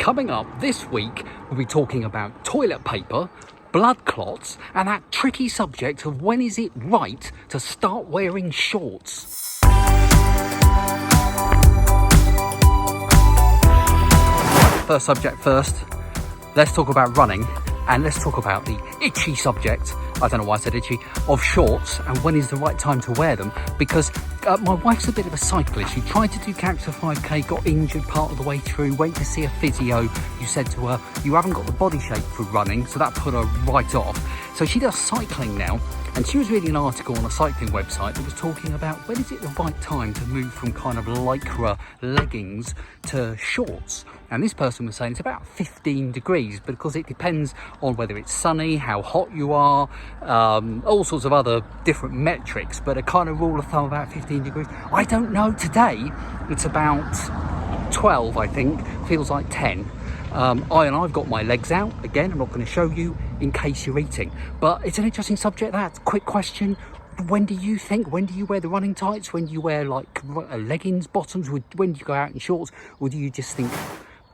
coming up this week, we'll be talking about toilet paper, blood clots, and that tricky subject of when is it right to start wearing shorts. First subject first, let's talk about running, and let's talk about the itchy subject, I don't know why I said itchy, of shorts and when is the right time to wear them, because my wife's a bit of a cyclist. She tried to do Character 5k, got injured part of the way through, went to see a physio who said to her, you haven't got the body shape for running, so that put her right off. So she does cycling now, and she was reading an article on a cycling website that was talking about when is it the right time to move from kind of lycra leggings to shorts. And this person was saying it's about 15 degrees, because it depends on whether it's sunny, how hot you are, all sorts of other different metrics, but a kind of rule of thumb about 15 degrees. I don't know, today it's about 12, I think, feels like 10. I've got my legs out, again, I'm not going to show you in case you're eating, but it's an interesting subject. That quick question, when do you wear the running tights? When do you wear like leggings, bottoms? When do you go out in shorts? Or do you just think,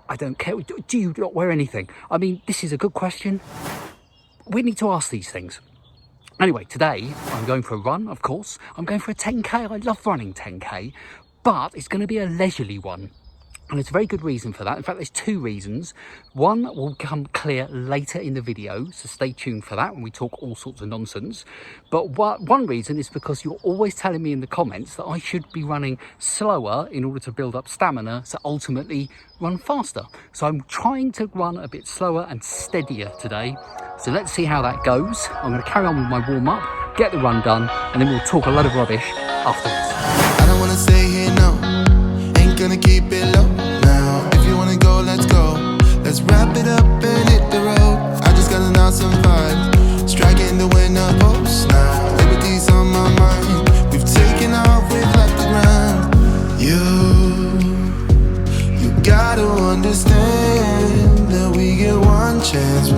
I don't care, do you not wear anything? I mean, this is a good question. We need to ask these things. Anyway, today I'm going for a run, of course. I'm going for a 10k. I love running 10k, but it's going to be a leisurely one. And there's a very good reason for that. In fact, there's two reasons. One will become clear later in the video, so stay tuned for that when we talk all sorts of nonsense. But one reason is because you're always telling me in the comments that I should be running slower in order to build up stamina, so ultimately run faster. So I'm trying to run a bit slower and steadier today. So let's see how that goes. I'm going to carry on with my warm-up, get the run done, and then we'll talk a lot of rubbish afterwards. I don't want to stay here, no. Ain't gonna keep it low now. If you wanna go, let's go. Let's wrap it up and hit the road. I just got an awesome vibe, striking the winner post now. Liberty's on my mind. We've taken off, we've left the ground. You gotta understand that we get one chance.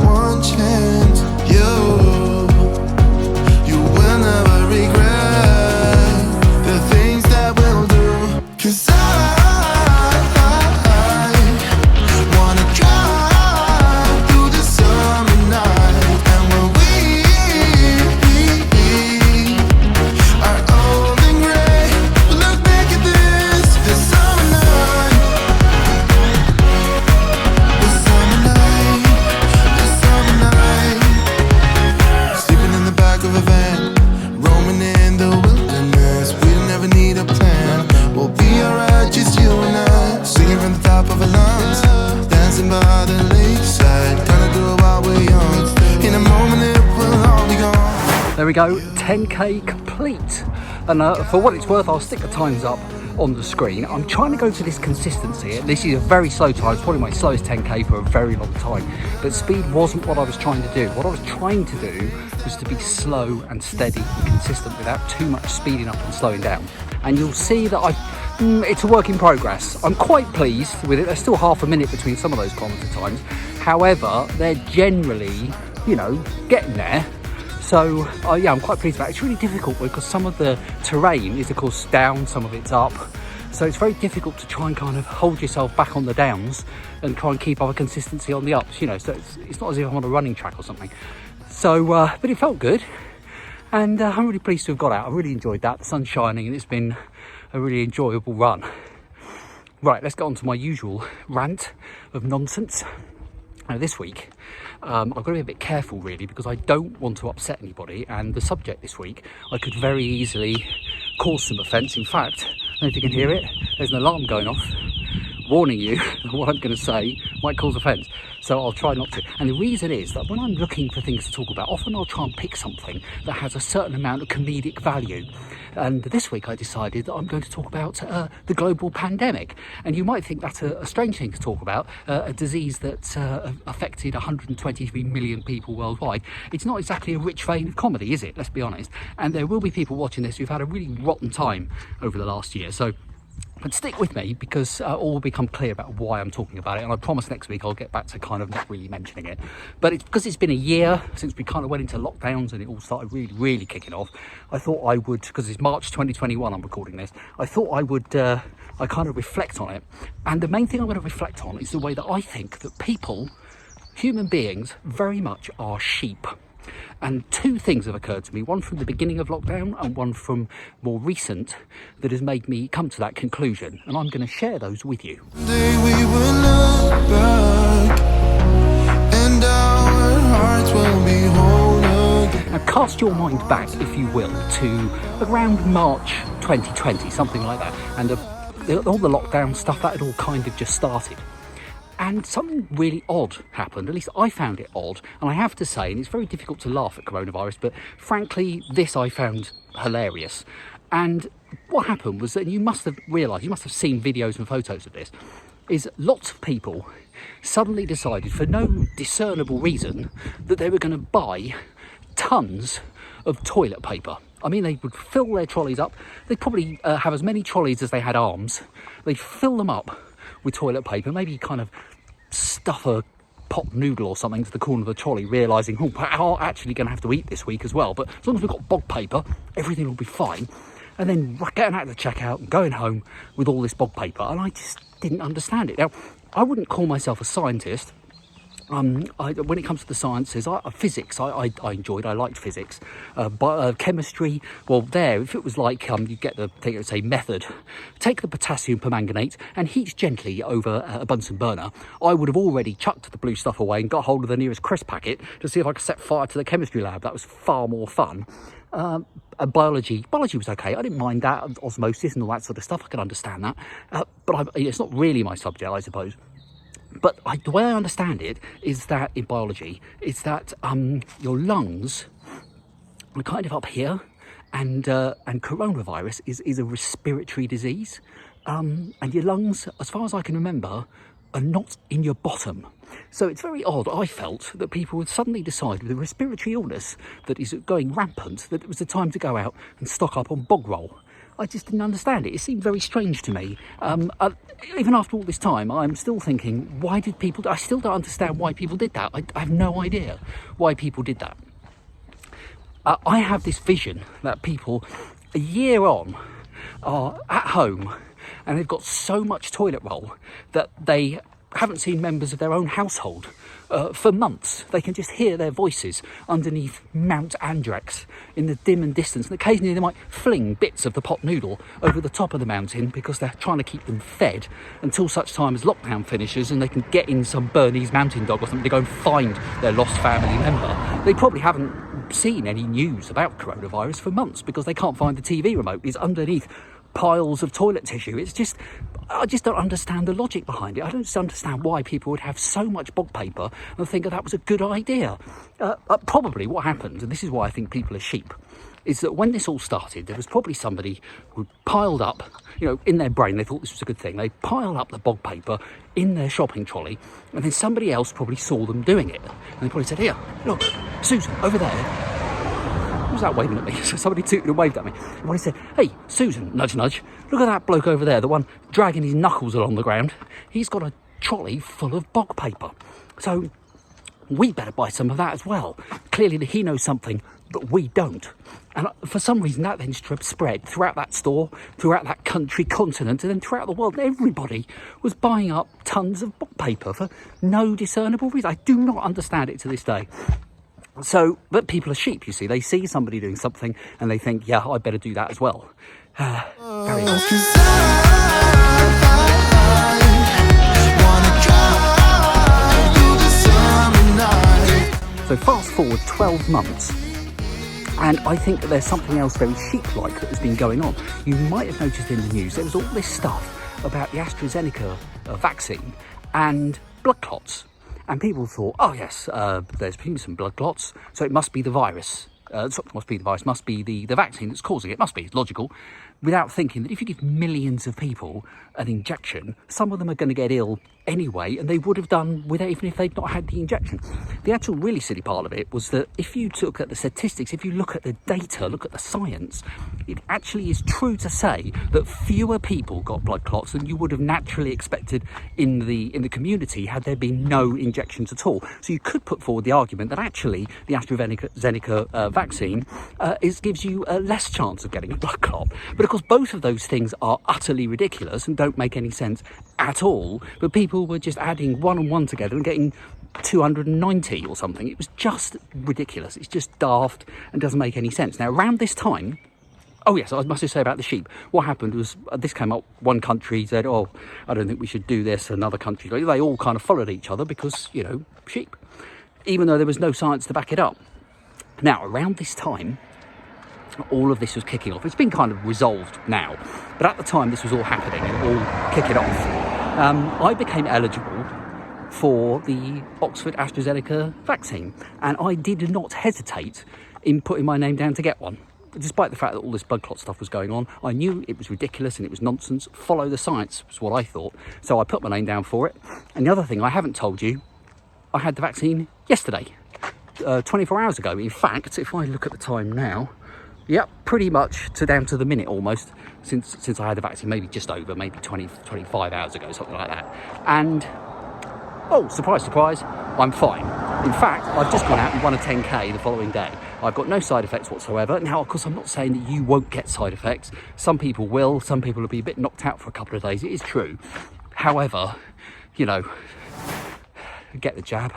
You will never regret the things that we'll do. 'Cause I wanna drive through the summer night, and when we are old and gray, we'll look back at this summer night, this summer night. Sleeping in the back of a van, roaming in the wilderness. We don't ever need a plan. We'll be alright, just you and I. Singing from the top of our lungs, dancing by the lakeside. Gonna do it while we're young. In a moment it will all be gone. There we go, 10k complete. And for what it's worth, I'll stick the times up on the screen. I'm trying to go to this consistency. This is a very slow time. It's probably my slowest 10k for a very long time. But speed wasn't what I was trying to do. What I was trying to do was to be slow and steady and consistent without too much speeding up and slowing down. And you'll see that it's a work in progress. I'm quite pleased with it. There's still half a minute between some of those kilometre times. However, they're generally, getting there. So yeah, I'm quite pleased about it. It's really difficult because some of the terrain is of course down, some of it's up. So it's very difficult to try and kind of hold yourself back on the downs and try and keep up a consistency on the ups, so it's not as if I'm on a running track or something. So, but it felt good. And I'm really pleased to have got out. I really enjoyed that. The sun's shining and it's been a really enjoyable run. Right, let's get on to my usual rant of nonsense. Now this week, I've got to be a bit careful really, because I don't want to upset anybody, and the subject this week, I could very easily cause some offence. In fact, I don't know if you can hear it, there's an alarm going off warning you that what I'm going to say might cause offence, so I'll try not to. And the reason is that when I'm looking for things to talk about, often I'll try and pick something that has a certain amount of comedic value. And this week I decided that I'm going to talk about the global pandemic. And you might think that's a strange thing to talk about, a disease that affected 123 million people worldwide. It's not exactly a rich vein of comedy, is it? Let's be honest. And there will be people watching this who've had a really rotten time over the last year. So But stick with me, because all will become clear about why I'm talking about it, and I promise next week I'll get back to kind of not really mentioning it. But it's because it's been a year since we kind of went into lockdowns and it all started really kicking off. I thought I would, because it's March 2021 I'm recording this, I thought I would I kind of reflect on it. And the main thing I'm going to reflect on is the way that I think that people, human beings, very much are sheep. And two things have occurred to me, one from the beginning of lockdown and one from more recent, that has made me come to that conclusion, and I'm going to share those with you. Day we will look back, and our hearts will be whole again. Now cast your mind back, if you will, to around March 2020, something like that, and all the lockdown stuff, that had all kind of just started. And something really odd happened, at least I found it odd, and I have to say, and it's very difficult to laugh at coronavirus, but frankly, this I found hilarious. And what happened was that you must have realised, you must have seen videos and photos of this, is lots of people suddenly decided, for no discernible reason, that they were going to buy tons of toilet paper. I mean, they would fill their trolleys up. They'd probably have as many trolleys as they had arms. They'd fill them up with toilet paper, maybe kind of stuff a pot noodle or something to the corner of the trolley, realising, oh, we're actually going to have to eat this week as well, but as long as we've got bog paper, everything will be fine. And then getting out of the checkout and going home with all this bog paper, and I just didn't understand it. Now, I wouldn't call myself a scientist. When it comes to the sciences, physics, I enjoyed. I liked physics. But chemistry, well, there, if it was like you get the thing that would say method, take the potassium permanganate and heat gently over a Bunsen burner, I would have already chucked the blue stuff away and got hold of the nearest crisp packet to see if I could set fire to the chemistry lab. That was far more fun. Biology was okay. I didn't mind that, osmosis and all that sort of stuff. I could understand that. But it's not really my subject, I suppose. But the way I understand it is that in biology, is that your lungs are kind of up here, and coronavirus is a respiratory disease, and your lungs, as far as I can remember, are not in your bottom. So it's very odd, I felt, that people would suddenly decide with a respiratory illness that is going rampant, that it was the time to go out and stock up on bog roll. I just didn't understand it. It seemed very strange to me. Even after all this time, I'm still thinking, why did people... I still don't understand why people did that. I have no idea why people did that. I have this vision that people, a year on, are at home and they've got so much toilet roll that they haven't seen members of their own household for months. They can just hear their voices underneath Mount Andrex in the dim and distance, and occasionally they might fling bits of the pot noodle over the top of the mountain because they're trying to keep them fed until such time as lockdown finishes and they can get in some Bernese mountain dog or something to go and find their lost family member. They probably haven't seen any news about coronavirus for months because they can't find the TV remote. It's underneath piles of toilet tissue. I just don't understand the logic behind it. I don't understand why people would have so much bog paper and think that was a good idea. Probably what happened, and this is why I think people are sheep, is that when this all started, there was probably somebody who piled up, in their brain, they thought this was a good thing. They piled up the bog paper in their shopping trolley, and then somebody else probably saw them doing it. And they probably said, here, look, Susan, over there. Who was that waving at me? So somebody tooted and waved at me. And when he said, hey, Susan, nudge, nudge, look at that bloke over there, the one dragging his knuckles along the ground. He's got a trolley full of bog paper. So we better buy some of that as well. Clearly he knows something, but we don't. And for some reason that then spread throughout that store, throughout that country, continent, and then throughout the world. Everybody was buying up tons of bog paper for no discernible reason. I do not understand it to this day. So, but people are sheep, you see. They see somebody doing something and they think, yeah, I better do that as well. Very odd. So fast forward 12 months, and I think that there's something else very sheep-like that has been going on. You might have noticed in the news, there was all this stuff about the AstraZeneca vaccine and blood clots. And people thought, oh yes, there's been some blood clots, so it must be the virus. Must be the vaccine that's causing it. Must be, it's logical. without thinking that if you give millions of people an injection, some of them are going to get ill anyway, and they would have done with it even if they'd not had the injection. The actual really silly part of it was that if you look at the statistics, if you look at the data, look at the science, it actually is true to say that fewer people got blood clots than you would have naturally expected in the community had there been no injections at all. So you could put forward the argument that actually the AstraZeneca vaccine gives you less chance of getting a blood clot. But of course, both of those things are utterly ridiculous and don't make any sense at all. But people were just adding one and one together and getting 290 or something. It was just ridiculous. It's just daft and doesn't make any sense. Now, around this time, oh yes, I must just say about the sheep. What happened was this came up. One country said, "Oh, I don't think we should do this." Another country, they all kind of followed each other because, you know, sheep, even though there was no science to back it up. Now, around this time, all of this was kicking off. It's been kind of resolved now, but at the time this was all happening and all kicking off. I became eligible for the Oxford AstraZeneca vaccine, and I did not hesitate in putting my name down to get one. Despite the fact that all this blood clot stuff was going on, I knew it was ridiculous and it was nonsense. Follow the science was what I thought. So I put my name down for it. And the other thing I haven't told you, I had the vaccine yesterday, 24 hours ago. In fact, if I look at the time now, yep, pretty much down to the minute almost since I had the vaccine, maybe just over, maybe 25 hours ago, something like that. And oh, surprise, surprise, I'm fine. In fact, I've just gone out and won a 10K the following day. I've got no side effects whatsoever. Now, of course, I'm not saying that you won't get side effects. Some people will. Some people will be a bit knocked out for a couple of days. It is true. However, you know, get the jab.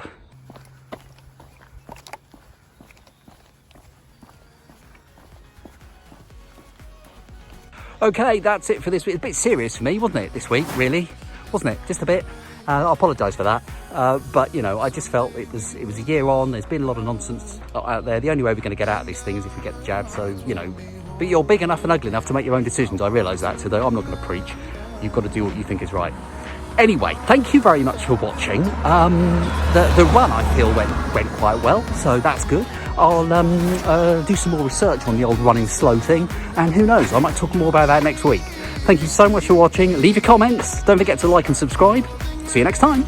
Okay, that's it for this week. It's a bit serious for me, wasn't it, this week, really? Wasn't it? Just a bit. I apologise for that, but you know, I just felt it was a year on. There's been a lot of nonsense out there. The only way we're going to get out of these things is if we get the jab. So you know, but you're big enough and ugly enough to make your own decisions. I realise that, so I'm not going to preach. You've got to do what you think is right. Anyway, thank you very much for watching. The run I feel went quite well, so that's good. I'll do some more research on the old running slow thing, and who knows, I might talk more about that next week. Thank you so much for watching. Leave your comments. Don't forget to like and subscribe. See you next time.